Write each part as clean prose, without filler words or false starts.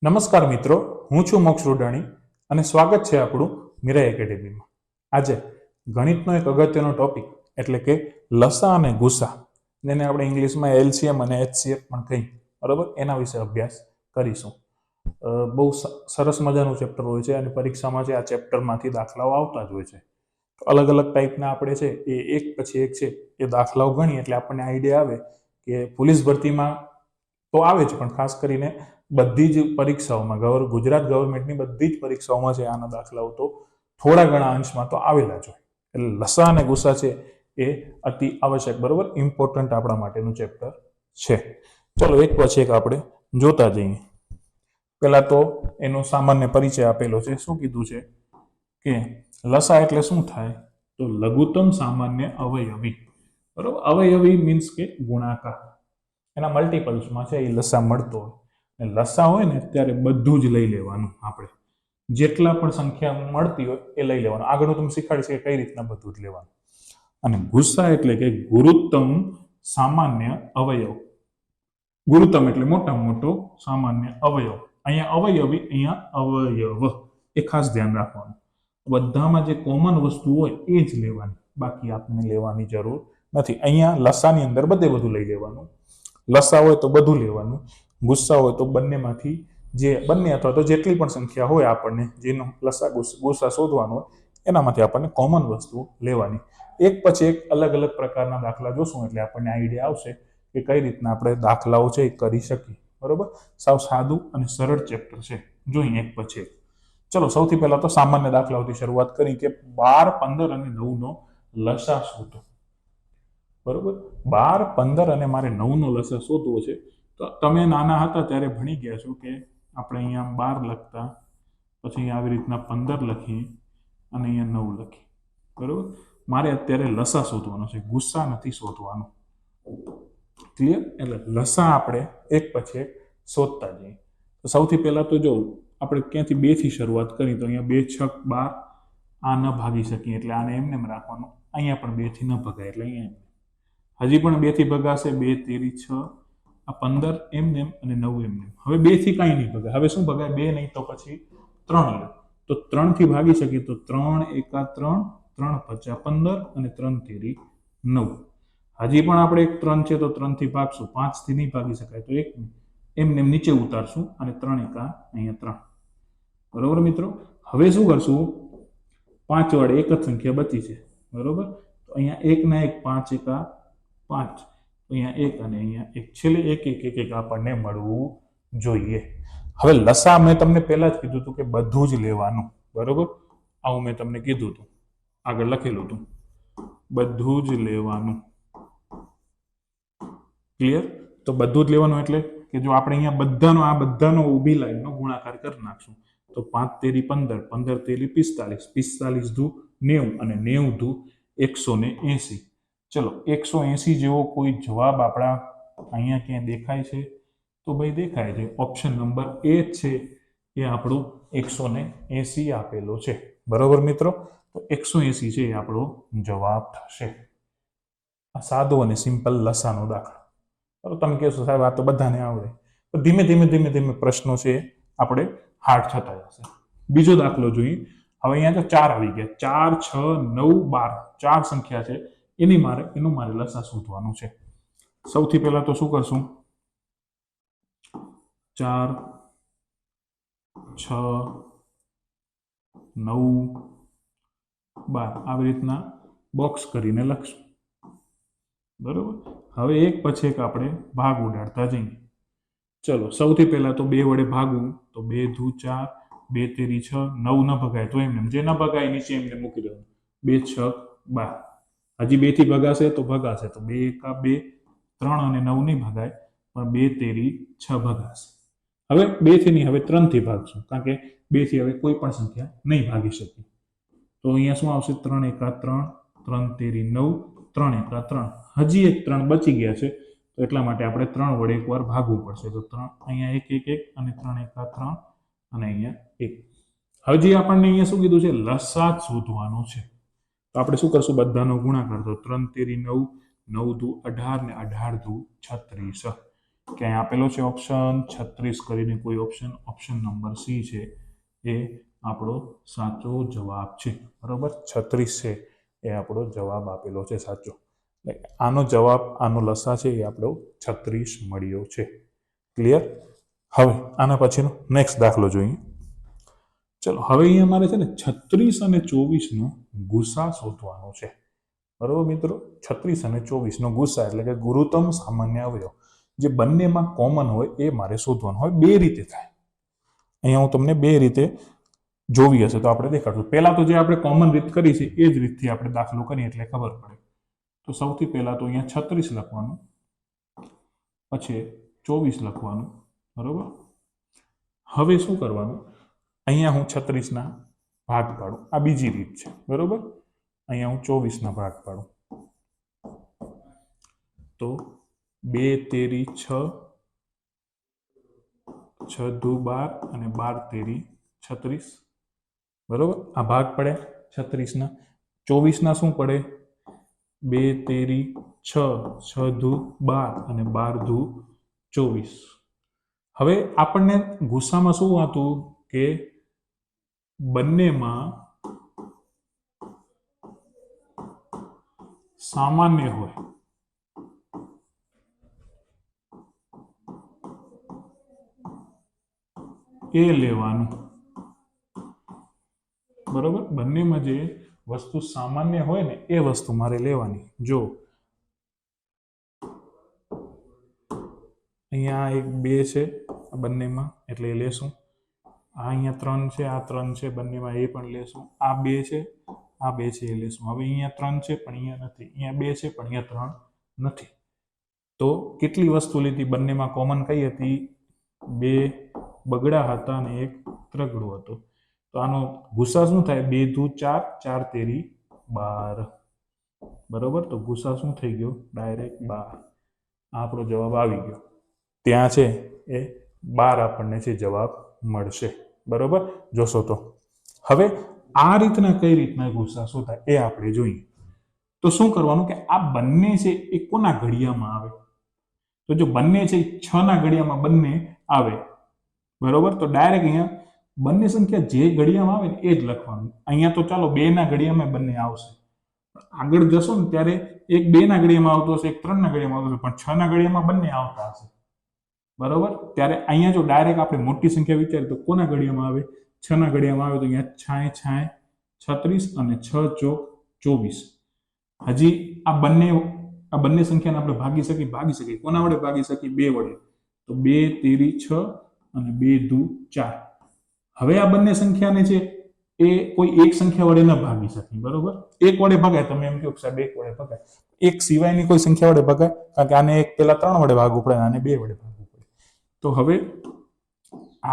નમસ્કાર મિત્રો, હું છું મોક્ષ રૂડાણી અને સ્વાગત છે આપણું મીરા એકેડેમીમાં. આજે ગણિતનો એક અગત્યનો ટોપિક એટલે કે લસા અને ગુસા, જેને આપણે ઇંગ્લિશમાં એલસીએમ અને એચસીએફ પણ કહી, બરાબર, એના વિશે અભ્યાસ કરીશું. બહુ સરસ મજાનું ચેપ્ટર હોય છે અને પરીક્ષામાં છે આ ચેપ્ટરમાંથી દાખલાઓ આવતા જ હોય છે. અલગ અલગ ટાઈપના આપણે છે એ એક પછી એક છે એ દાખલાઓ ગણીએ એટલે આપણને આઈડિયા આવે કે પોલીસ ભરતીમાં તો આવે જ, પણ ખાસ કરીને બધી જ પરીક્ષાઓમાં ગુજરાત ગવર્મેન્ટની બધી જ પરીક્ષાઓમાં છે આના દાખલાઓ તો થોડા ઘણા અંશમાં તો આવેલા જ હોય. એટલે લસા અને ગુસા છે એ અતિ આવશ્યક, બરોબર, ઇમ્પોર્ટન્ટ આપણા માટેનું ચેપ્ટર છે. ચલો એક પછી એક આપણે જોતા જઈએ. પહેલા તો એનો સામાન્ય પરિચય આપેલો છે. શું કીધું છે કે લસા એટલે શું થાય? તો લઘુત્તમ સામાન્ય અવયવી, બરોબર. અવયવી મીન્સ કે ગુણાકાર, એના મલ્ટિપલ્સમાં છે એ લસા મળતો હોય. લસા હોય ને ત્યારે બધું જ લઈ લેવાનું. આપણે જેટલા પણ સંખ્યા મળતી હોય એ લઈ લેવાનું. આગળનું તમે શીખવાડીશ કે કઈ રીતના બધું જ લેવાનું. અને ગુસા એટલે કે ગુરુત્તમ સામાન્ય અવયવ. ગુરુત્તમ એટલે મોટામાં મોટો સામાન્ય અવયવ. અહીંયા અવયવી, અહીંયા અવયવ, એ ખાસ ધ્યાન રાખવાનું. બધામાં જે કોમન વસ્તુ હોય એ જ લેવાની, બાકી આપણને લેવાની જરૂર નથી. અહીંયા લસાની અંદર બધું લઈ લેવાનું. લસા હોય તો બધું લેવાનું, ગુસ્સા હોય તો બંનેમાંથી બંને અથવા તો જેટલી પણ સંખ્યા હોય આપણને જેનો લસા ગુસ્સા શોધવાનો હોય એનામાંથી આપણને કોમન વસ્તુ લેવાની. એક પછી એક અલગ અલગ પ્રકારના દાખલા જોશું એટલે આપણને આઈડિયા આવશે કે કઈ રીતના આપણે દાખલાઓ છે એ કરી શકીએ, બરોબર. સાવ સાદું અને સરળ ચેપ્ટર છે. જોઈએ એક પછી એક. ચલો સૌથી પહેલા તો સામાન્ય દાખલાઓથી શરૂઆત કરી કે 12, 15 અને 9 નો લસા શોધો, બરોબર. 12, 15 અને મારે 9 નો લસા શોધવો છે. તો તમે નાના હતા ત્યારે ભણી ગયા છો કે આપણે અહીંયા 12 લખતા, પછી આવી રીતના 15 લખીએ અને અહીંયા 9 લખીએ, બરોબર. મારે અત્યારે લસા શોધવાનો છે, ગુસ્સા નથી શોધવાનો. ક્લિયર? એટલે લસા આપણે એક પછી એક શોધતા જઈએ. તો સૌથી પહેલા તો જો આપણે ક્યાંથી 2 થી શરૂઆત કરી તો અહીંયા 2 6 12, આ ન ભાગી શકીએ એટલે આને એમને રાખવાનું. અહીંયા પણ 2 થી ન ભગાય એટલે અહીંયા હજી પણ 2 થી ભગાશે. 2 તેરી 6, આ 15 એમને અને 9 એમને. હવે 2 થી કઈ નહીં ભગાય. હવે શું ભગાય? 2 નહીં તો પછી 3 લે. તો 3 થી ભાગી શકીએ તો 3 એકા 3, 3 પચા 15 અને 3 તેરી 9. હજી પણ આપણે એક 3 છે તો 3 થી ભાગશું. 5 થી નહીં ભાગી શકાય તો એક એમને નીચે ઉતારશું અને 3 એકા અહીંયા 3, બરોબર મિત્રો. હવે શું કરશું? 5 વડે એક જ સંખ્યા બચી છે, બરોબર. તો અહીંયા 1 ના 1, 5 એકા 5, અહીંયા 1 અને અહીંયા 1, છેલ્લે 1 આપણને મળવું જોઈએ. હવે લસા મેં તમને પહેલા જ કીધું હતું કે બધું જ લેવાનું, બરોબર. આવું મેં તમને કીધું હતું, આગળ લખેલું હતું, બધું જ લેવાનું. ક્લિયર? તો બધું જ લેવાનું એટલે કે જો આપણે અહીંયા બધાનો ઊભી લાઈનનો ગુણાકાર કરી નાખશું તો 5 તેરી 15, 15 તેરી 45, 45 ધુ 90 અને 90 ધુ 180. ચલો 180 જેવો કોઈ જવાબ આપણા અહીંયા ક્યાં દેખાય છે? તો ભાઈ દેખાય છે. ઓપ્શન નંબર એ છે એ આપણું 180 આપેલો છે, બરોબર મિત્રો. તો 180 છે એ આપણો જવાબ થશે. આ સાદો અને સિમ્પલ લસાનો દાખલો. તમે કહેશો સાહેબ આ તો બધાને આવડે, તો ધીમે ધીમે પ્રશ્નો છે આપણે હાર્ડ થતા જશે. બીજો દાખલો જોઈએ. હવે અહીંયા તો 4 આવી ગયા. 4, 6, 9, 12, 4 સંખ્યા છે. એનું મારે લસા શોધવાનું છે. સૌથી પહેલા તો શું કરશું? 4, 6, 9, 12 આવી રીતના બોક્સ કરીને લખશું, બરોબર. હવે એક પછી એક આપણે ભાગ ઉડાડતા જઈએ. ચલો સૌથી પહેલા તો 2 વડે ભાગવું તો 2 ધુ 4, 2 તેરી 6, 9 ન ભગાય તો એમને, જે ન ભગાય નીચે એમને મૂકી દેવાનું. 2 6 12. હજી 2 થી ભગાશે તો ભગાશે તો 2 એકા 2, 3 અને 9 નહીં ભગાય, પણ 2 તેરી 6 ભગાશે. હવે 2 થી નહીં, હવે 3 થી ભાગશું, કારણ કે 2 થી હવે કોઈ પણ સંખ્યા નહીં ભાગી શકે. તો અહીંયા શું આવશે? 3 એકા 3, 3 તેરી 9, 3 એકા 3. હજી એક 3 બચી ગયા છે તો એટલા માટે આપણે 3 વડે એકવાર ભાગવું પડશે. તો 3 અહીંયા 1 1 1 અને 3 એકા 3 અને અહીંયા 1. હજી આપણને અહીંયા શું કીધું છે? લસા શોધવાનો છે. તો આપણે શું કરશું? બધાનો ગુણાકાર. તો 3 તેરી 9, 9 ધુ 18 ને 18 ધુ 36. કે અહીં આપેલો છે ઓપ્શન 36 કરીને કોઈ ઓપ્શન નંબર સી છે એ આપણો સાચો જવાબ છે. બરોબર, 36 છે એ આપણો જવાબ આપેલો છે સાચો. આનો જવાબ, આનો લસા છે એ આપણો 36 મળ્યો છે. ક્લિયર? હવે આના પછીનો નેક્સ્ટ દાખલો જોઈએ. ચલો, હવે અહીંયા મારે છે ને 36 અને 24 નો ગુસા શોધવાનો છે. બરોબર મિત્રો, 36 અને 24 નો ગુસા એટલે કે ગુરુત્તમ સામાન્ય અવયવ જે બંનેમાં કોમન હોય એ મારે શોધવાનો હોય. બે રીતે થાય. અહીંયા હું તમને બે રીતે જોવી હશે તો આપણે દેખાડશું. પહેલા તો જે આપણે કોમન રીત કરી છે એ જ રીતથી આપણે દાખલો કરીએ એટલે ખબર પડે. તો સૌથી પહેલા તો અહીંયા 36 લખવાનું, પછી 24 લખવાનું. બરોબર, હવે શું કરવાનું, અહીંયા હું 36 ભાગ પાડું. આ બીજી રીત છે. બરોબર, અહીંયા હું 24 ભાગ પાડું તો 2 તેરી 6, 6 દુ 12 અને 12 તેરી 36. બરોબર, આ ભાગ પડે 36 24 શું પડે, 2 તેરી 6, 6 દુ 12 અને 12 દુ 24. હવે આપણને ગુસ્સામાં શું હતું કે બંનેમાં સામાન્ય હોય. એ લેવાનું. બરોબર, બંનેમાં જે વસ્તુ સામાન્ય હોય ને એ વસ્તુ મારે લેવાની. જો અહીંયા એક 2 છે બંનેમાં એટલે એ લેશું. આ અહીંયા 3 છે, આ 3 છે બંનેમાં, એ પણ લેશું. આ 2 છે, આ 2 છે એ લેશું. હવે અહીંયા 3 છે પણ અહીંયા નથી, અહીંયા 2 છે પણ અહીંયા 3 નથી. તો કેટલી વસ્તુ લીધી? બંનેમાં કોમન કઈ હતી? 2 બગડા હતા અને એક ત્રગડો હતો. તો આનો ગુસા શું થાય? 2 દુ 4, 4 તેરી 12. બરોબર, તો ગુસા શું થઈ ગયો? ડાયરેક્ટ 12. આપણો જવાબ આવી ગયો. ત્યાં છે એ 12 આપણને છે જવાબ મળશે. બરોબર, જોશો તો. હવે આ રીતના કઈ રીતના ગુસા શોધાય એ આપણે જોઈએ. તો શું કરવાનું કે આ બંને છે એ કોના ઘડિયામાં આવે? તો જો બંને છે 6 ઘડિયામાં બંને આવે. બરોબર, તો ડાયરેક્ટ અહીંયા બંને સંખ્યા જે ઘડિયામાં આવે ને એ જ લખવાનું. અહીંયા તો ચાલો 2 ઘડિયામાં બંને આવશે. આગળ જશો ને ત્યારે એક 2 ઘડિયામાં આવતો હશે, એક 3 ઘડિયામાં આવતો હશે, પણ 6 ઘડિયામાં બંને આવતા હશે. બરોબર, ત્યારે અહીંયા જો ડાયરેક્ટ આપણે મોટી સંખ્યા વિચારીએ તો કોના ઘડિયામાં આવે? 6 ઘડિયામાં આવે. તો અહીંયા 6 36 અને 6 ચોક 24. હજી આ બંને સંખ્યાને આપણે ભાગી શકીએ. કોના વડે ભાગી શકીએ? 2 વડે. તો 2 તેરી 6 અને 2 દુ 4. હવે આ બંને સંખ્યાને છે એ કોઈ એક સંખ્યા વડે ન ભાગી શકીએ. બરોબર, એક વડે ભગાય. તમે એમ કહો કે સાહેબ એક વડે ભગાય, એક સિવાયની કોઈ સંખ્યા વડે ભગાય? કારણ કે આને એક પેલા 3 વડે ભાગવું પડે, આને 2 વડે ભાગવું પડે. તો હવે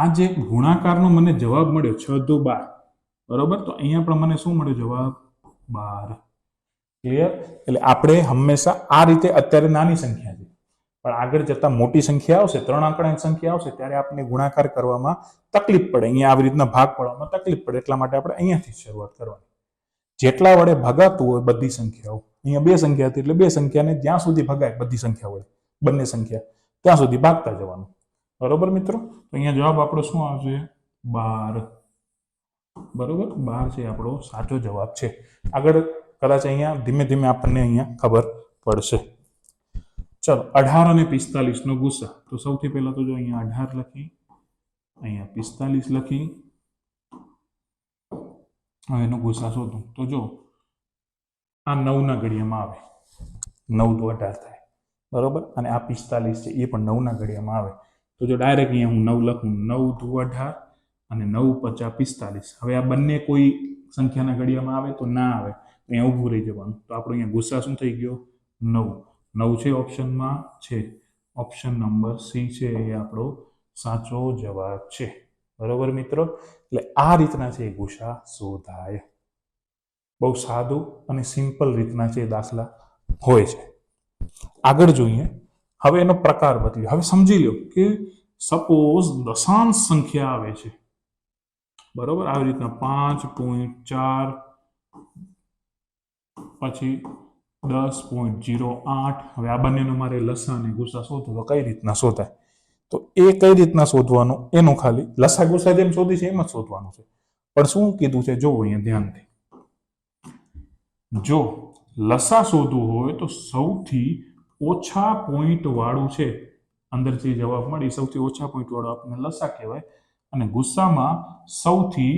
આ જે ગુણાકારનો મને જવાબ મળ્યો 6 દુ 12. બરોબર, તો અહીંયા પણ મને શું મળ્યો જવાબ? 12. ક્લિયર? એટલે આપણે હંમેશા આ રીતે, અત્યારે નાની સંખ્યા છે પણ આગળ જતા મોટી સંખ્યા આવશે, 3 આંકડાની સંખ્યા આવશે ત્યારે આપણને ગુણાકાર કરવામાં તકલીફ પડે. અહીંયા આવી રીતના ભાગ પાડવામાં તકલીફ પડે. એટલા માટે આપણે અહીંયાથી શરૂઆત કરવાની. જેટલા વડે ભગાતું હોય બધી સંખ્યાઓ, અહીંયા 2 સંખ્યા હતી એટલે 2 સંખ્યાને જ્યાં સુધી ભગાય બધી સંખ્યા વડે, બંને સંખ્યા, ત્યાં સુધી ભાગતા જવાનું. બરોબર મિત્રો, તો અહીંયા જવાબ આપણો શું આવશે? 12. બરોબર, 12 છે આપણો સાચો જવાબ છે. આગળ કદાચ અહીંયા ધીમે ધીમે આપણને અહીંયા ખબર પડશે. ચલો, 18 અને 45 નો ગુસા. તો સૌથી પહેલા તો જો અહીંયા 18 લખી, અહીંયા 45 લખી, હવે એનો ગુસા શોધું. તો જો આ 9 ઘડિયામાં આવે, 9 દુ 18 થાય. બરોબર, અને આ 45 છે એ પણ 9 ઘડિયામાં આવે. તો જો ડાયરેક્ટ અહીંયા હું 9 લખું, 9 દુ 18 અને 9 પચા 45. હવે આ બંને કોઈ સંખ્યાના ઘડિયામાં આવે તો ના આવે, અહીંયા ઊભું રહી જવાનું. તો આપણો અહીંયા ગુસા શું થઈ ગયો? 9. 9 છે ઓપ્શનમાં છે. ઓપ્શન નંબર સી છે એ આપણો સાચો જવાબ છે. બરોબર મિત્રો, એટલે આ રીતના છે ગુસા શોધાય. બહુ સાદું અને સિમ્પલ રીતના છે દાખલા હોય છે. આગળ જોઈએ. હવે એનો પ્રકાર બતાવ્યો. હવે સમજી લો કે સપોઝ દશાંશ સંખ્યા આવે છે. બરોબર, આવી રીતના 5.4 પછી 10.08. હવે આ બંનેનો મારે લસા અને ગુસા શોધવો તો કઈ રીતના શોધાય? તો એ કઈ રીતના શોધવાનું એનું ખાલી લસા ગુસા જેમ શોધી છે એમ જ શોધવાનું છે. પણ શું કીધું છે જોવો અહીંયા ધ્યાનથી. જો લસા શોધવું હોય તો સૌથી ઓછા પોઈન્ટ વાળું છે, અંદર જે જવાબ મળી સૌથી ઓછા પોઈન્ટ વાળું આપણને લસા કહેવાય, અને ગુસ્સામાં સૌથી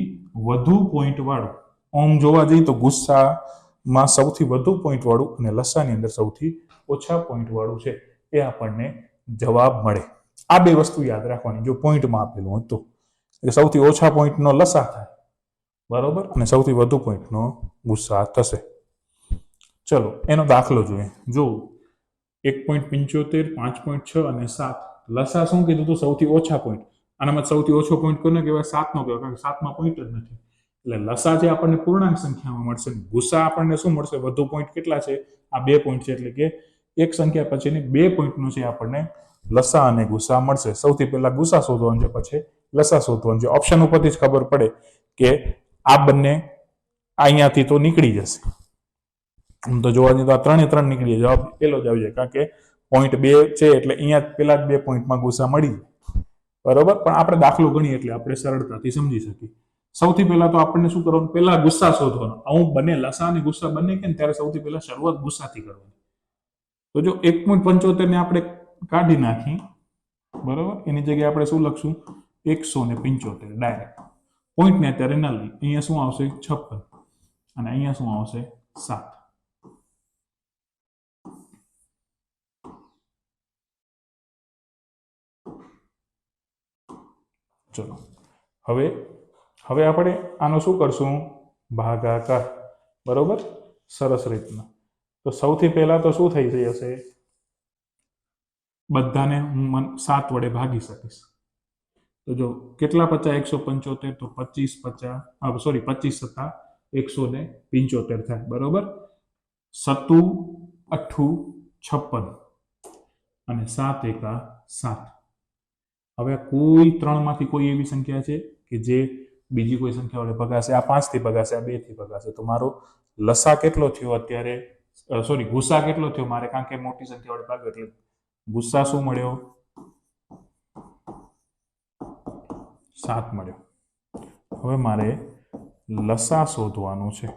વધુ પોઈન્ટ વાળું, ઓમ જોવા જઈએ તો ગુસ્સામાં સૌથી વધુ પોઈન્ટ વાળું અને લસાની અંદર સૌથી ઓછા પોઈન્ટ વાળું છે એ આપણને જવાબ મળે. આ બે વસ્તુ યાદ રાખવાની. જો પોઈન્ટમાં આપેલું હતું એટલે સૌથી ઓછા પોઈન્ટનો લસા થાય, બરોબર, અને સૌથી વધુ પોઈન્ટનો ગુસ્સા થશે. ચલો એનો દાખલો જોઈએ. જો 1.75, 5.6 અને 7 લસા શું કીધું હતું? સૌથી ઓછા પોઈન્ટ. આનામાં સૌથી ઓછો પોઈન્ટ કોને કહેવાય? 7 નો કહેવાય, કારણ કે 7માં પોઈન્ટ જ નથી. એટલે લસા જે આપણને પૂર્ણાંક સંખ્યામાં મળશે, ગુસ્સા આપણને શું મળશે? વધુ પોઈન્ટ કેટલા છે? આ 2 પોઈન્ટ છે, એટલે કે એક સંખ્યા પછીની 2 પોઈન્ટનું છે આપણને લસા અને ગુસ્સા મળશે. સૌથી પહેલા ગુસ્સા શોધવાનું છે, પછી લસા શોધવાનું છે. ઓપ્શન ઉપરથી જ ખબર પડે કે આ બંને અહીંયાથી તો નીકળી જશે. આમ તો જોવા જઈએ તો આ 3 નીકળી જવાબ પેલો જ આવી જાય, કારણ કે પોઈન્ટ 2 છે એટલે અહીંયા પેલા જ 2 પોઈન્ટમાં ગુસ્સા મળી જાય, બરોબર. પણ આપણે દાખલો ગણીએ એટલે આપણે સરળતાથી સમજી શકીએ. સૌથી પહેલા તો આપણને શું કરવાનું? પહેલા ગુસ્સા શોધવાનો. હું બંને લસા અને ગુસ્સા બંને કે ત્યારે સૌથી પહેલા શરૂઆત ગુસ્સાથી કરવાની. તો જો 1.75 ને આપણે કાઢી નાખી, બરોબર, એની જગ્યાએ આપણે શું લખશું? 175 ડાયરેક્ટ. પોઈન્ટને અત્યારે ન લઈ. અહીંયા શું આવશે? 56 અને અહીંયા શું આવશે? 7. ચલો હવે આપણે આનો શું કરશું? ભાગાકાર, બરોબર, સરસ રીતના. તો સૌથી પહેલા તો શું થઈ જશે? બધાને હું 7 વડે ભાગી શકીશ. તો જો કેટલા 50 175, તો 25 સત્તા 175 થાય, બરોબર. 7 8 56 અને 7 એકા 7. હવે કોઈ 3 માંથી કોઈ એવી સંખ્યા છે કે જે બીજી કોઈ સંખ્યા વડે ભગાશે? આ 5 થી ભગાશે, આ 2 થી ભગાશે. તો મારો લસા કેટલો થયો અત્યારે? ગુસ્સા કેટલો થયો મારે? કારણ કે મોટી સંખ્યા વડે ભાગ્યો એટલે ગુસ્સા શું મળ્યો? 7 મળ્યો. હવે મારે લસા શોધવાનું છે.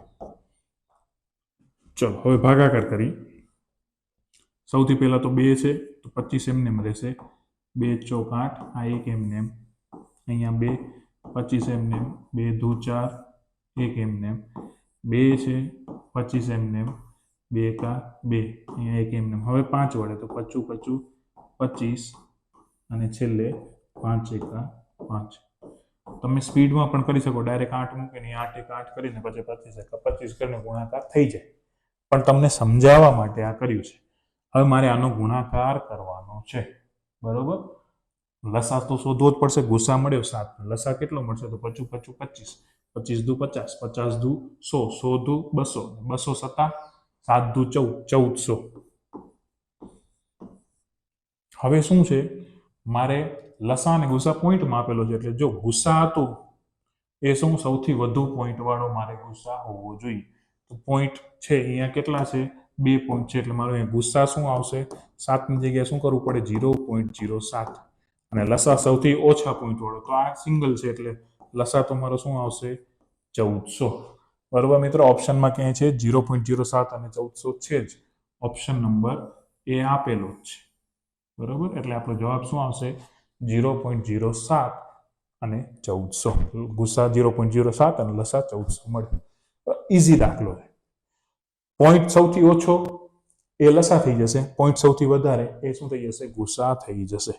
ચલો હવે ભાગાકાર કરી. સૌથી પહેલા તો 2 છે, તો 25 એમને રહેશે. 2 ચોક 8, આ 1 એમને, અહીંયા 2, 25 એમને, 2 દુ 4, 1 એમને, 2 છે, 25 એમને, 2 એકા 2, અહીંયા 1 એમને. હવે 5 વડે, તો 25 25 અને છેલ્લે 5 એકા 5. તમે સ્પીડમાં પણ કરી શકો, ડાયરેક્ટ 8 મૂકીને 8 એકા 8 કરીને પછી 25 એકા 25 કરીને ગુણાકાર થઈ જાય. પણ તમને સમજાવવા માટે આ કર્યું છે. હવે મારે આનો ગુણાકાર કરવાનો છે, બરોબર. લસા તો શોધવો જ પડશે. ગુસ્સા મળ્યો 7, લસા કેટલો મળશે? તો 25 25 25 દુ 50, 50 દુ 100, 100 દુ 200, 200 સત્તા 7 દુ 14, 1400. હવે શું છે? મારે લસા અને ગુસ્સા પોઈન્ટમાં આપેલો છે, એટલે જો ગુસ્સા હતું એ શું? સૌથી વધુ પોઈન્ટ વાળો મારે ગુસ્સા હોવો જોઈએ. તો પોઈન્ટ છે અહીંયા કેટલા છે? 2 પોઈન્ટ છે, એટલે મારો અહીંયા ગુસ્સા શું આવશે? 7 ની જગ્યાએ શું કરવું પડે? 0.07. અને લસા સૌથી ઓછા પોઈન્ટ વાળો, તો આ સિંગલ છે એટલે લસા તો મારો શું આવશે? 1400. બરોબર મિત્રો, ઓપ્શનમાં ક્યાંય છે 0.07 અને 1400 છે જ. ઓપ્શન નંબર એ આપેલો જ છે, બરોબર. એટલે આપણો જવાબ શું આવશે? 0.07 અને 1400. ગુસ્સા 0.07 અને લસા 1400 મળે. ઈઝી દાખલો છે. પોઈન્ટ સૌથી ઓછો એ લસા થઈ જશે, પોઈન્ટ સૌથી વધારે એ શું થઈ જશે? ગુસ્સા થઈ જશે.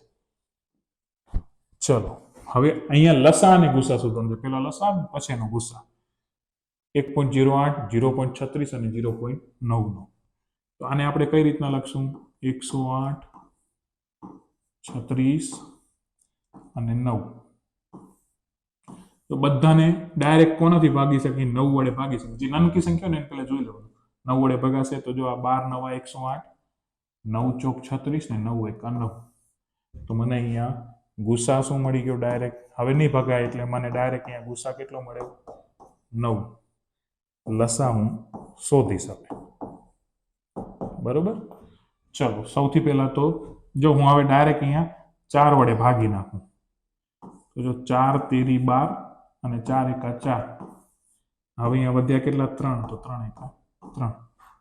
ચલો હવે અહીંયા લસા અને ગુસ્સા શોધવાનું છે. પેલા લસા પછી એનો ગુસ્સા. 1.08, 0.36 અને 0.99. તો આને આપણે કઈ રીતના લખશું? 108, 36 અને 9. તો બધાને ડાયરેક્ટ કોનાથી ભાગી શકીએ? 9 વડે ભાગી શકીએ. જે નાનકી સંખ્યા ને એને પહેલા જોઈ લેવાનું. 9 વડે ભગાશે તો જો આ 12 9 108, 9 ચોક 36 ને 9 એકા 9. તો મને અહીંયા ગુસ્સા શું મળી ગયો? ડાયરેક્ટ. હવે નહીં ભગાય એટલે મને ડાયરેક્ટ અહીંયા ગુસ્સા કેટલો મળ્યો? 9. લસા હું શોધી શકું. બરોબર. ચલો સૌથી પહેલા તો જો હું હવે ડાયરેક્ટ અહીંયા 4 વડે ભાગી નાખું તો જો 4 તેરી 12 અને 4 એકા 4. હવે અહીંયા વધ્યા કેટલા 3 તો 3 એકા 3.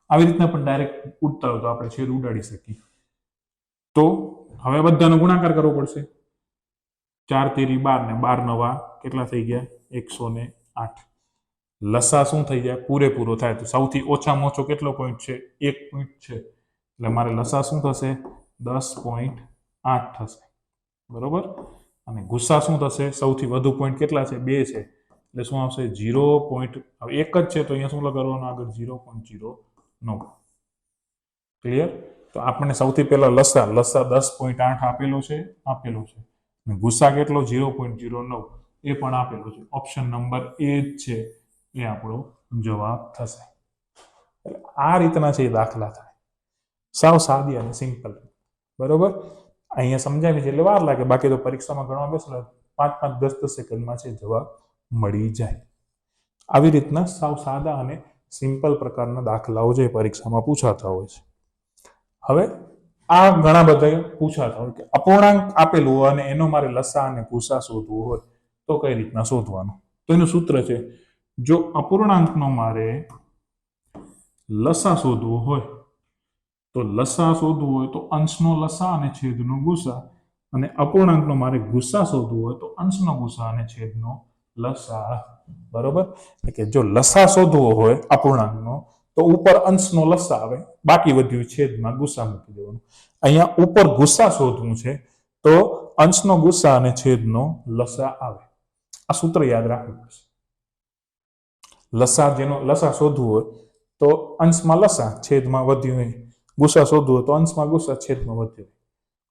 આવી રીતના પણ ડાયરેક્ટ ઉડતા હોય તો આપણે છેદ ઉડાડી શકીએ. તો હવે બધાનો ગુણાકાર કરવો પડશે. 4 તેરી 12 ને 12 નવા કેટલા થઈ ગયા 108. લસા શું થઈ જાય પૂરેપૂરો થાય તો સૌથી ઓછામાં ઓછો કેટલો પોઈન્ટ છે 1 પોઈન્ટ છે એટલે મારે લસા શું થશે 10.8 થશે. બરોબર. અને ગુસ્સા શું થશે સૌથી વધુ પોઈન્ટ કેટલા છે 2 છે એટલે શું આવશે 0. હવે એક જ છે તો અહીંયા શું લગાડવાનું આગળ 0.09. ક્લિયર. તો આપણને સૌથી પહેલા લસા 10.8 આપેલો છે અને ગુસ્સા કેટલો 0.09 એ પણ આપેલો છે. ઓપ્શન નંબર એ જ છે એ આપણો જવાબ થશે. એટલે આ રીતના છે એ દાખલા થાય સાવ સાદી અને સિમ્પલ. બરોબર. અહીંયા સમજાવી છે એટલે વાર લાગે બાકી તો પરીક્ષામાં ગણવા બેસો 5-10 સેકન્ડમાં છે જવાબ મળી જાય. આવી રીતના સાવ સાદા અને સિમ્પલ પ્રકારના દાખલાઓ જે પરીક્ષામાં પૂછાતા હોય છે. હવે આ ઘણા બધા પૂછાતા હોય કે અપૂર્ણાંક આપેલું હોય અને એનો મારે લસા અને ગુસા શોધવું હોય તો કઈ રીતના શોધવાનું. તો એનું સૂત્ર છે જો અપૂર્ણાંકનો મારે લસા શોધવો હોય તો લસા શોધવું હોય તો અંશનો લસા અને છેદનો ગુસા અને અપૂર્ણાંકનો મારે ગુસા શોધવું હોય તો અંશનો ગુસા અને છેદનો લસા. બરોબર. એટલે કે જો લસા શોધવો હોય અપૂર્ણાંકનો તો ઉપર અંશનો લસા આવે બાકી વધ્યું છેદમાં ગુસા મૂકી દેવાનું. અહીંયા ઉપર ગુસા શોધવું છે તો અંશનો ગુસા અને છેદનો લસા આવે. આ સૂત્ર યાદ રાખવું પડશે. જેનો લસા શોધવું હોય તો અંશમાં લસા છેદમાં વધ્યું હોય ગુસા શોધવું હોય તો અંશમાં ગુસા છેદમાં વધ્યું.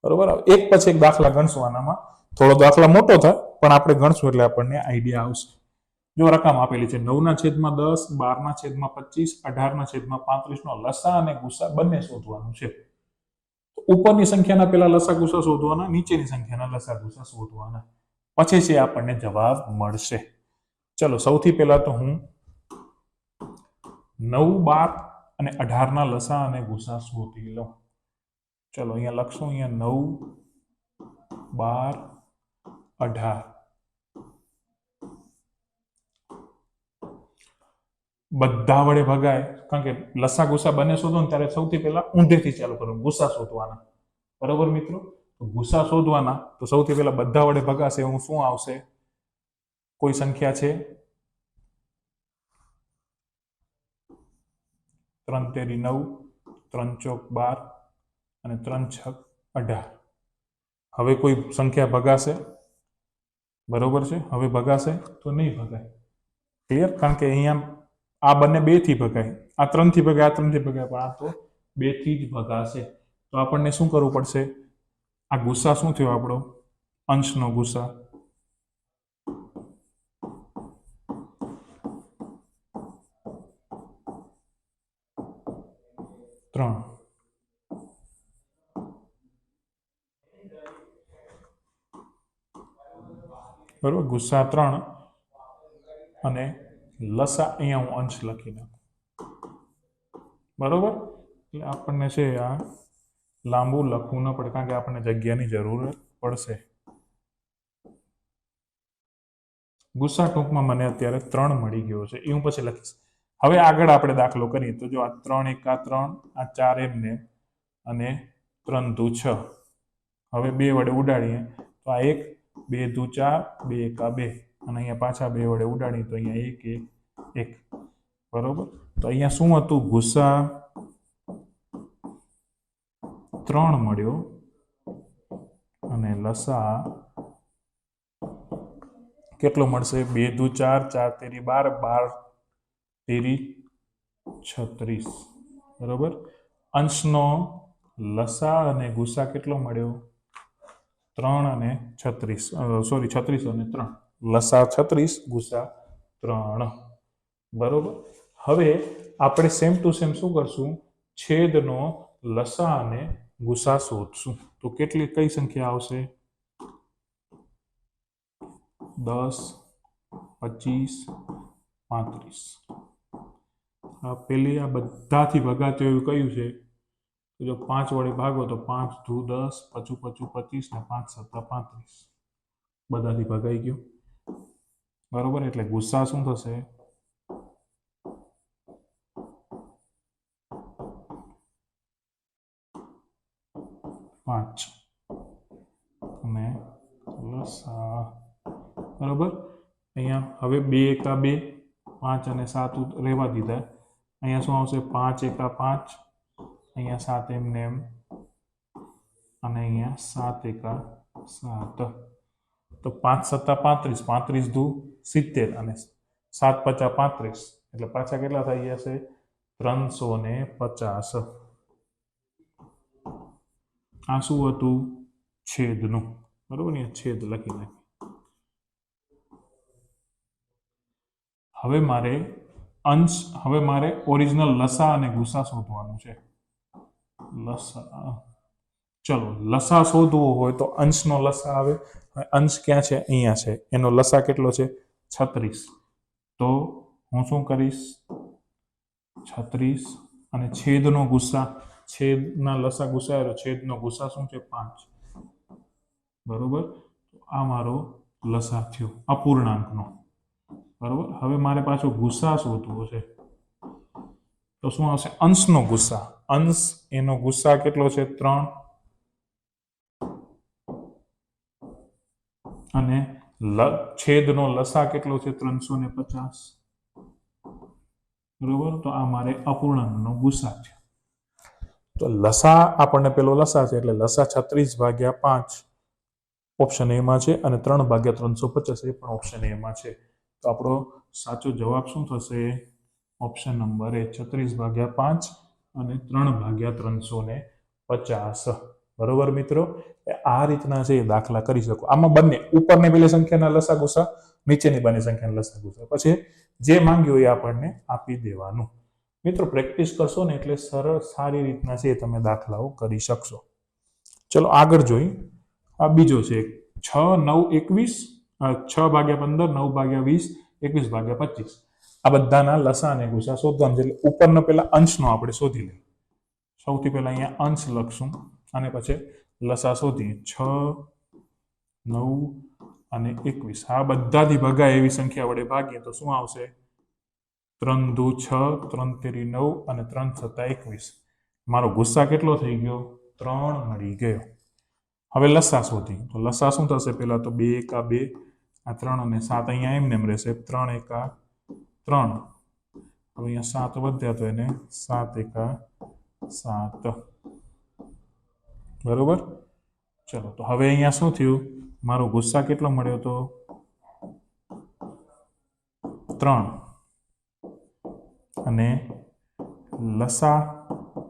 બરોબર. એક પછી એક દાખલા ગણશું. આનામાં થોડો દાખલા મોટો થાય પણ આપણે ગણશું એટલે આપણને આઈડિયા આવશે. જો રકમ આપેલી છે 9/10, 12/25, 18/35 નો લસા અને ગુસા બંને શોધવાનું છે. ઉપરની સંખ્યાના પેલા લસા ગુસા શોધવાના નીચેની સંખ્યાના લસા ગુસા શોધવાના પછી છે આપણને જવાબ મળશે. ચલો સૌથી પહેલા તો હું 9, 12 અને 18 ના લસા અને ગુસા શોધી લઉં. ચલો અહીંયા લખશું અહીંયા 9, 12, 18 બધા વડે ભગાય કારણ કે લસા ગુસા બંને શોધો ને ત્યારે સૌથી પહેલા ઊંધેથી ચાલુ કરવાનું ગુસા શોધવાના. બરોબર મિત્રો. તો ગુસા શોધવાના તો સૌથી પહેલા બધા વડે ભગાશે હું શું આવશે કોઈ સંખ્યા છે 3 તેરી 9, 3 ચોક 12 અને 3 છક 18. હવે કોઈ સંખ્યા ભગાશે. બરોબર છે. હવે ભગાશે તો નહીં ભગાય. ક્લિયર. કારણ કે અહીંયા આ બંને 2 થી ભગાય આ 3 થી ભગાય આ 3 થી ભગાય પણ આ તો 2 થી જ ભગાશે. તો આપણને શું કરવું પડશે આ ગુસા શું થયો આપણો અંશનો ગુસા ત્રણ. બરોબર. ગુસા 3 અને લસા અહીંયા હું અંશ લખી નાખું. બરોબર. એટલે આપણને છે આ લાંબુ લખવું ન પડે કારણ કે આપણને જગ્યાની જરૂર પડશે. ગુસા ટૂંકમાં મને અત્યારે 3 મળી ગયો છે એ હું પછી લખીશ. હવે આગળ આપણે દાખલો કરીએ તો જો આ 3 એકા 3 આ 4 એમને અને 3 દુ 6. હવે 2 વડે ઉડાડીએ તો આ 1 2 દુ 4 2 એકા 2 અને અહીંયા પાછા 2 વડે ઉડાડીએ તો અહીંયા 1 1 1. બરોબર. તો અહીંયા શું હતું ગુસા 3 મળ્યો અને લસા કેટલો મળશે 2 દુ 4 4 તેરી 12 12 તેરી 36. બરોબર. અંશનો લસા અને ગુસા કેટલો મળ્યો 3 અને 36 સોરી 36 અને 3 લસા 36 ગુસા 3. બરોબર. હવે આપણે સેમ ટુ સેમ શું કરશું છેદનો લસા અને ગુસા શોધશું. તો કેટલી કઈ સંખ્યા આવશે 10, 25, 35. પેલી આ બધાથી ભગાતું એવું કયું છે જો 5 વડે ભાગો તો 5 દુ 10, 5 5 25 ને 5 7 35 બધાથી ભગાઈ ગયું બરોબર એટલે ગુસ્સા શું થશે 5 અને લસા બરોબર અહીંયા હવે 2 એકા 2 5 અને 7 રહેવા દીધા અહીંયા શું આવશે 5 એકા 5 અહીંયા 7 એમને એમ અને અહીંયા 7 એકા 7 તો 5 7 35 35 દુ 70 અને 7 50 35 એટલે પાછા કેટલા થઈ જશે 350 આ શું હતું છેદનું બરોબર ને છેદ લખી નાખી હવે મારે ઓરિજિનલ લસા અને ગુસા શોધવાનું છે લસા ચલો લસા શોધવો હોય તો અંશનો લસા આવે અંશ ક્યાં છે અહીંયા છે એનો લસા કેટલો છે 36 તો હું શું કરીશ 36 અને છેદનો ગુસા છેદના લસા ગુસાયો છેદનો ગુસા શું છે 5 બરોબર આ મારો લસા થયો અપૂર્ણાંકનો બરોબર હવે મારે પાછો ગુસા શોધવો છે તો શું આવશે અંશનો ગુસા અંશ એનો ગુસા કેટલો છે 3 અને છેદનો લસા કેટલો છે 350 બરોબર તો આ મારે અપૂર્ણાંકનો ગુસા છે તો લસા આપણને પેલો લસા છે એટલે લસા 36 ભાગ્યા 5 ઓપ્શન એ માં છે અને 3 ભાગ્યા 350 એ પણ ઓપ્શન એ માં છે તો આપણો સાચો જવાબ શું થશે ઓપ્શન નંબર એ 36 ભાગ્યા 5 અને 3 ભાગ્યા 350 બરોબર મિત્રો આ રીતના છે દાખલા કરી શકો આમાં બંને ઉપરની પેલી સંખ્યાના લસા ગુસા નીચેની બંને સંખ્યાના લસા ગુસા પછી જે માંગ્યું એ આપણને આપી દેવાનું મિત્રો પ્રેક્ટિસ કરશો ને એટલે સરળ સારી રીતના છે તમે દાખલાઓ કરી શકશો ચલો આગળ જોઈ આ બીજો છે 6 9 21 6 ભાગ્યા 15 9 ભાગ્યા 20 21 ભાગ્યા 25 આ બધાના લસા અને ગુસા શોધવાનું એટલે ઉપરનો પેલા અંશનો આપણે શોધી લઈએ સૌથી પહેલા અહીંયા અંશ લખશું અને પછી લસા શોધીએ 6 9 અને 21 આ બધાથી ભગાય એવી સંખ્યા વડે ભાગીએ તો શું આવશે 3 દુ 6 3 તેરી 9 અને 3 સત્તા 21 મારો ગુસ્સા કેટલો થઈ ગયો 3 મળી ગયો હવે લસા શોધી તો લસા શું થશે પહેલા તો 2 એકા 2 આ 3 અને 7 અહીંયા એમને એમ રહેશે 3 એકા 3 હવે અહીંયા 7 વધ્યા તો એને 7 એકા 7 બરોબર ચલો તો હવે અહીંયા શું થયું મારો ગુસ્સા કેટલો મળ્યો તો 3 અને લસા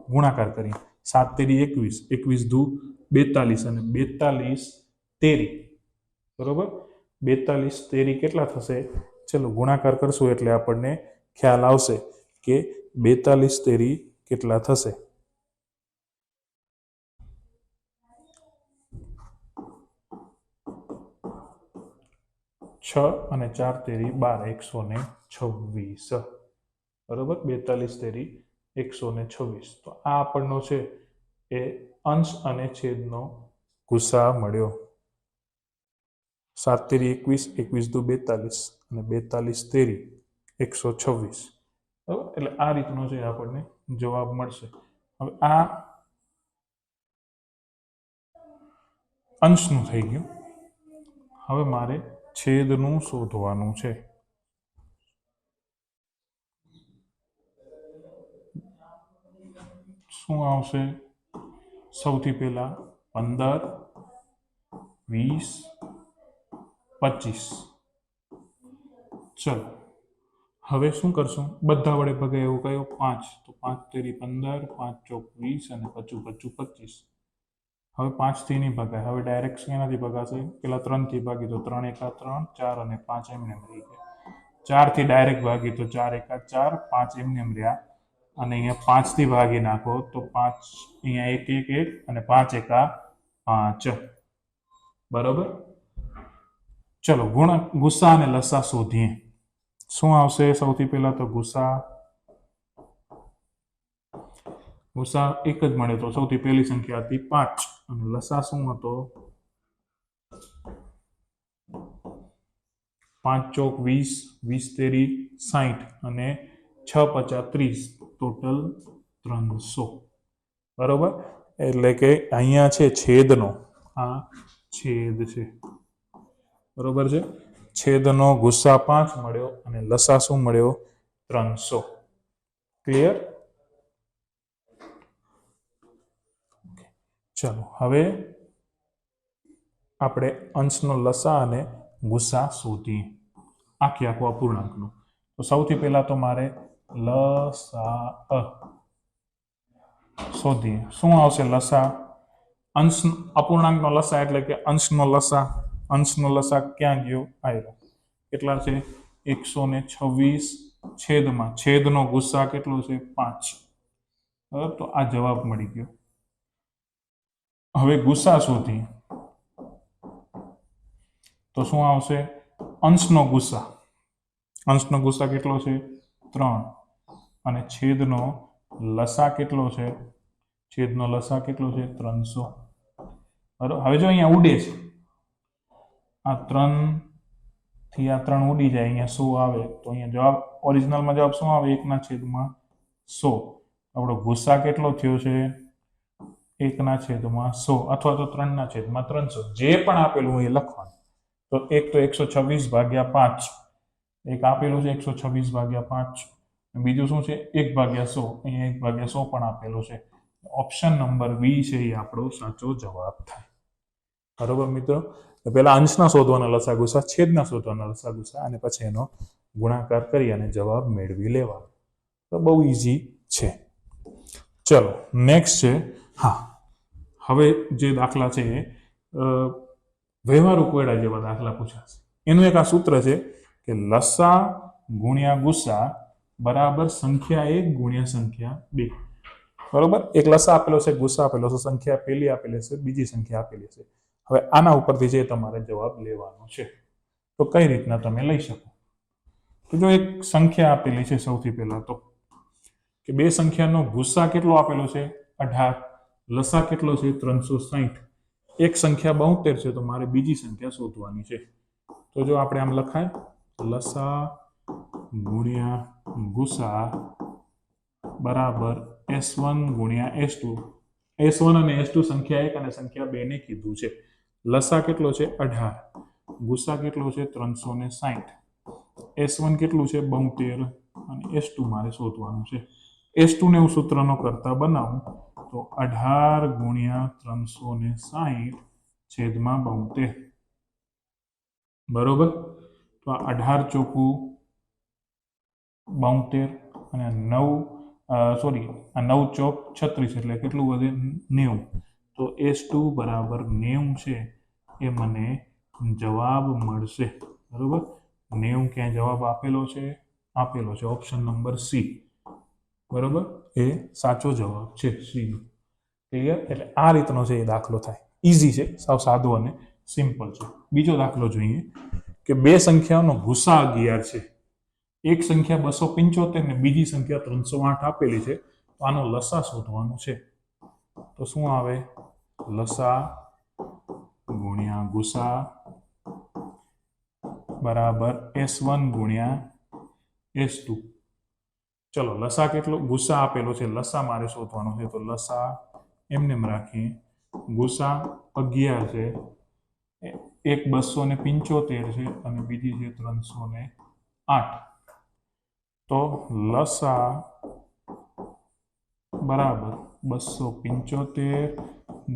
ગુણાકાર કરી 7 તેરી 21 21 દુ 42 અને 42 તેરી બરોબર 42 તેરી કેટલા થશે ચલો ગુણાકાર કરશું એટલે આપણને ખ્યાલ આવશે કે 42 તેરી કેટલા થશે 6 અને 4 તેરી 12 126 બરોબર 42 તેરી 126 તો આ આપણનો છે એ અંશ અને છેદનો ગુસા મળ્યો 7 તેરી 21 21 દુ 42 અને 42 તેરી 126 બરોબર એટલે આ રીતનો છે આપણને જવાબ મળશે હવે આ અંશનું થઈ ગયું હવે મારે છેદનું શોધવાનું છે શું આવશે સૌથી પહેલા 15 20 25 ચલો હવે શું કરશું બધા વડે ભગાય એવું કયો 5 તો 5 તેરી 15 5 ચોક 20 અને 25 25 25 હવે 5 થી નહીં ભગાય હવે ડાયરેક્ટ શેનાથી ભગાશે પેલા 3 થી ભાગી તો 3 એકા 3 4 અને 5 એમને એમ રહી ગયા 4 થી ડાયરેક્ટ ભાગી તો 4 એકા 4 5 એમને એમ રહ્યા અને અહીંયા 5 થી ભાગી નાખો તો 5 અહીંયા 1 1 1 અને 5 એકા 5 બરોબર ચલો ગુસ્સા અને લસા શોધીએ શું આવશે સૌથી પહેલા તો ગુસ્સા ગુસા એક જ મળે તો સૌથી પહેલી સંખ્યા હતી 5 અને લસા શું હતો 5 ચોક 20 20 તેરી 60 અને 6 પચા 30 ટોટલ 300 બરોબર એટલે કે અહીંયા છે છેદનો આ છેદ છે બરોબર છે છેદનો ગુસા 5 મળ્યો અને લસા શું મળ્યો 300 ક્લિયર ચલો હવે આપણે અંશનો લસા અને ગુસા શોધીએ આખું અપૂર્ણાંકનું તો સૌથી પહેલા તો મારે લસા શોધીએ શું આવશે લસા અંશ અપૂર્ણાંકનો લસા એટલે કે અંશનો લસા ક્યાં ગયો આવ્યો કેટલા છે 126 છેદનો ગુસા કેટલો છે 5 બરાબર તો આ જવાબ મળી ગયો હવે ગુસા શોધીએ તો શું આવશે અંશનો ગુસા કેટલો છે 3 અને છેદનો લસા કેટલો છે 300 બરાબર હવે જો અહીંયા ઉડે છે આ 3 થી આ 3 ઉડી જાય અહીંયા 100 આવે તો અહીંયા જવાબ ઓરિજિનલમાં જવાબ શું આવે 1/100 આપણો ગુસા કેટલો થયો છે 1/100 અથવા તો 3/300 જે પણ આપેલું હોય એ લખવાનું તો એક તો 126/5 એક આપેલું છે 126/5 બીજું શું છે 1/100 અહીંયા 1/100 પણ આપેલું છે ઓપ્શન નંબર બી છે એ આપણો સાચો જવાબ થાય બરોબર મિત્રો પહેલા અંશના શોધવાના લસાગુસા છેદના શોધવાના લસાગુસા અને પછી એનો ગુણાકાર કરી અને જવાબ મેળવી લેવાનો તો બહુ ઈઝી છે ચલો નેક્સ્ટ છે હા હવે જે દાખલા છે વ્યવહારુ કોયડા જેવા દાખલા પૂછાશે એનું એક આ સૂત્ર છે કે લસા ગુણ્યા ગુસા બરાબર સંખ્યા 1 ગુણ્યા સંખ્યા 2 બરોબર એક લસા આપેલો છે ગુસા આપેલો છે સંખ્યા પહેલી આપેલી છે બીજી સંખ્યા આપેલી છે હવે આના ઉપરથી જે તમારે જવાબ લેવાનો છે તો કઈ રીતના તમે લઈ શકો તો જો એક સંખ્યા આપેલી છે સૌથી પહેલા તો કે બે સંખ્યાનો ગુસા કેટલો આપેલો છે 18 લસા કેટલો છે 360 એક સંખ્યા 72 છે તો મારે બીજી સંખ્યા શોધવાની છે તો જો આપણે આમ લખાય લસા ગુણ્યા ગુસા બરાબર S1 ગુણ્યા S2 S1 અને S2 સંખ્યા 1 અને સંખ્યા 2 ને કીધું છે લસા કેટલો છે 18 ગુસા કેટલો છે 360 S1 કેટલું છે 72 અને S2 મારે શોધવાનું છે S2 ને હું સૂત્રનો કરતા બનાવું તો 18 ગુણ્યા 360 છેદમાં 72 બરોબર તો આ 18 ચોકું 72 અને 9 ચોક 36 એટલે કેટલું વધે 90 તો S2 બરાબર 90 છે એ મને જવાબ મળશે બરોબર 90 ક્યાં જવાબ આપેલો છે ઓપ્શન નંબર સી બરોબર એ સાચો જવાબ છે સી ક્લિયર એટલે આ રીતનો છે એ દાખલો થાય ઈઝી છે સાવ સાદો અને સિમ્પલ છે બીજો દાખલો જોઈએ કે બે સંખ્યાઓનો ગુસા 11 છે એક સંખ્યા 275 ને બીજી સંખ્યા 308 આપેલી છે તો આનો લસા શોધવાનો છે તો શું આવે લસા ગુણ્યા ગુસા બરાબર S1 ગુણ્યા S2 ચલો લસા કેટલો ગુસા આપેલો છે લસા મારે શોધવાનો છે તો લસા એમને રાખીએ ગુસા 11 છે એક 275 છે અને બીજી છે 308 તો લસા બરાબર 275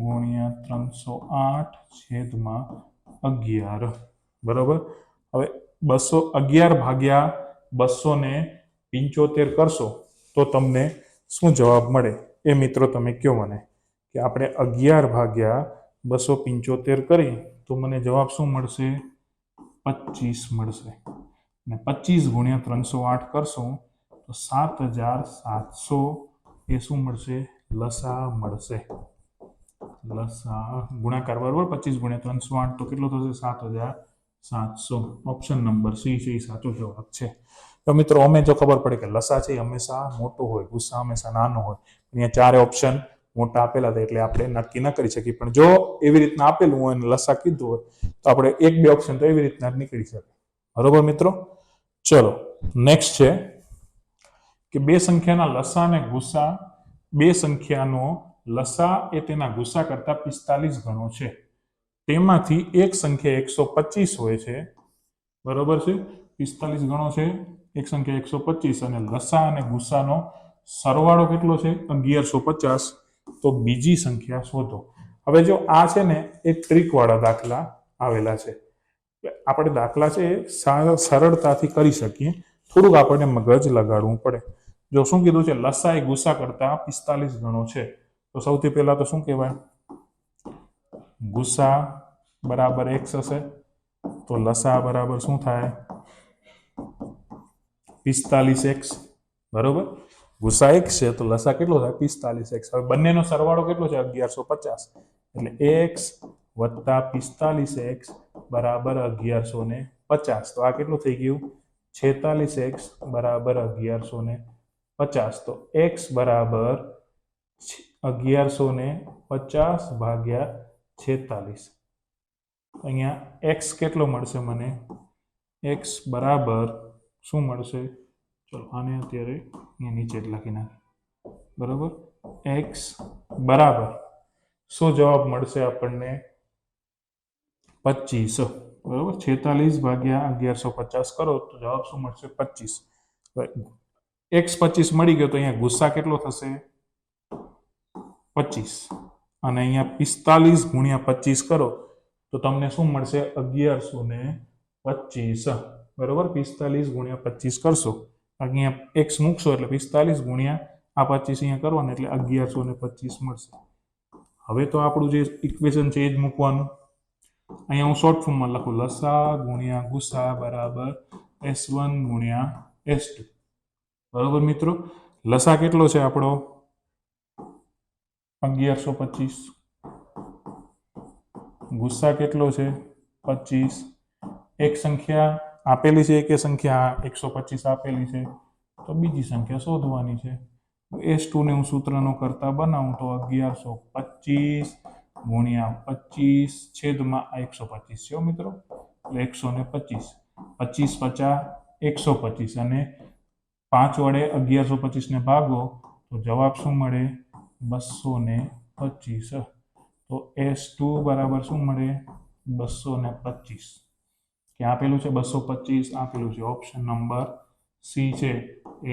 ગુણ્યા 308 છેદમાં 11 બરોબર હવે 211 ભાગ્યા 275 કરશો તો તમને શું જવાબ મળે એ મિત્રો તમે કયો મને કે આપણે 11 ભાગ્યા 275 કરી તો મને જવાબ શું મળશે 25 મળશે અને 25 ગુણ્યા 308 કરશું તો 7700 એ શું મળશે લસા મળશે લસા ગુણાકાર બરોબર 25 ગુણ્યા 308 તો કેટલો થશે 7700 ઓપ્શન નંબર સી છે એ સાચો જવાબ છે તો મિત્રો અમે જો ખબર પડે કે લસા છે હંમેશા મોટો હોય ગુસા હંમેશા નાનો હોય અહીંયા 4 ઓપ્શન મોટા આપેલા હતા એટલે આપણે નક્કી ન કરી શકીએ, પણ જો એવી રીતના આપેલું હોય અને લસા કીધું હોય તો આપણે 1-2 ઓપ્શન તો એવી રીતના જ નીકળી શકે. બરોબર મિત્રો? ચલો નેક્સ્ટ છે કે બે સંખ્યાના લસા અને ગુસા, બે સંખ્યાનો લસા એ તેના ગુસા કરતા 45 ગણો છે. તેમાંથી એક સંખ્યા 125 હોય છે. બરોબર છે? 45 ગણો છે, એક સંખ્યા 125 અને લસા અને ગુસાનો સરવાળો કેટલો છે? 1150. તો બીજી સંખ્યા શોધો. હવે જો આ છે ને એ ટ્રીક વાળા દાખલા આવેલા છે. આપણે દાખલા છે એ સરળતાથી કરી શકીએ, થોડુંક આપણને મગજ લગાડવું પડે. જો શું કીધું છે? લસા એ ગુસા કરતા 45 ગણો છે. તો સૌથી પહેલા તો શું કહેવાય? ગુસા બરાબર x હશે, તો લસા બરાબર શું થાય? 45x. બરોબર? ગુસા x છે તો લસા કેટલો થાય? 45x. હવે બંનેનો સરવાળો કેટલો છે? 1150. એટલે x વત્તા 45x બરાબર 1150. તો આ કેટલું થઈ ગયું? 46x બરાબર 1150. તો x બરાબર 1150 ભાગ્યા 46. અહીંયા x કેટલો મળશે મને? x બરાબર શું મળશે? ચલો આને અત્યારે અહીંયા નીચે જ લખી નાખીએ. બરાબર? x બરાબર શું જવાબ મળશે આપણને? 25. બરાબર? 46 ભાગ્યા 1150 કરો તો જવાબ શું મળશે? 25. x 25 મળી ગયો તો અહીંયા ગુસ્સા કેટલો થશે? 25. અને અહીંયા 45 ગુણ્યા 25 કરો તો તમને શું મળશે? 1125. બરોબર? 45 ગુણ્યા 25 કરશો, અહીંયા x મૂકશો એટલે 45 ગુણ્યા આ 25 અહીંયા કરવાનું એટલે 1125 મળશે. હવે તો આપણું જે ઇક્વેશન છે એ જ મૂકવાનું. અહીંયા હું શોર્ટ ફોર્મમાં લખું, લસા ગુણ્યા ગુસા બરાબર S1 ગુણ્યા S2. બરોબર મિત્રો? લસા કેટલો છે આપણો? 1125. ગુસ્સા કેટલો છે? 25. એક સંખ્યા આપેલી છે, કે સંખ્યા 125 આપેલી છે, તો બીજી સંખ્યા શોધવાની છે. S2 ને હું સૂત્રનો કરતા બનાવું તો 1125 ગુણ્યા 25 છેદમાં 125 છે મિત્રો, એટલે 125. 25 50 125 અને 5 વડે 1125 ને ભાગો તો જવાબ શું મળે? 225. તો S2 બરાબર શું મળે? 225. ક્યાં આપેલું છે? 225 આપેલું છે. ઓપ્શન નંબર સી છે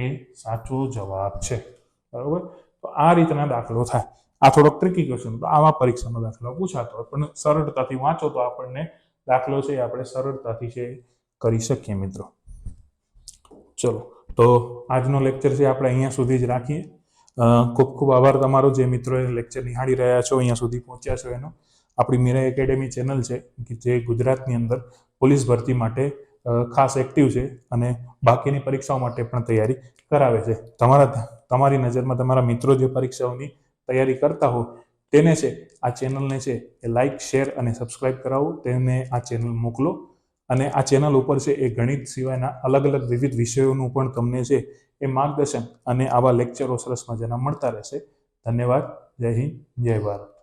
એ સાચો જવાબ છે. બરોબર? તો આ રીતના દાખલો થાય. આ થોડોક ટ્રિકી ક્વેશ્ચન, તો આવા પરીક્ષાનો દાખલો પૂછાતો હોય પણ સરળતાથી વાંચો તો આપણને દાખલો છે આપણે સરળતાથી છે કરી શકીએ મિત્રો. ચલો તો આજનો લેક્ચર છે આપણે અહીંયા સુધી જ રાખીએ. ખૂબ ખૂબ આભાર તમારો જે મિત્રોએ લેક્ચર નિહાળી રહ્યા છો, અહીંયા સુધી પહોંચ્યા છો એનો. આપણી મીરા એકેડેમી ચેનલ છે કે જે ગુજરાતની અંદર પોલીસ ભરતી માટે ખાસ એક્ટિવ છે અને બાકીની પરીક્ષાઓ માટે પણ તૈયારી કરાવે છે. તમારી નજરમાં તમારા મિત્રો જે પરીક્ષાઓની તૈયારી કરતા હોય તેને છે આ ચેનલને છે એ લાઇક, શેર અને સબસ્ક્રાઇબ કરાવો, તેને આ ચેનલ મોકલો. અને આ ચેનલ ઉપર છે એ ગણિત સિવાયના અલગ અલગ વિવિધ વિષયોનું પણ તમને છે એ માર્ગદર્શન અને આવા લેક્ચરો સરસ મજાના મળતા રહેશે. ધન્યવાદ. જય હિન્દ, જય ભારત.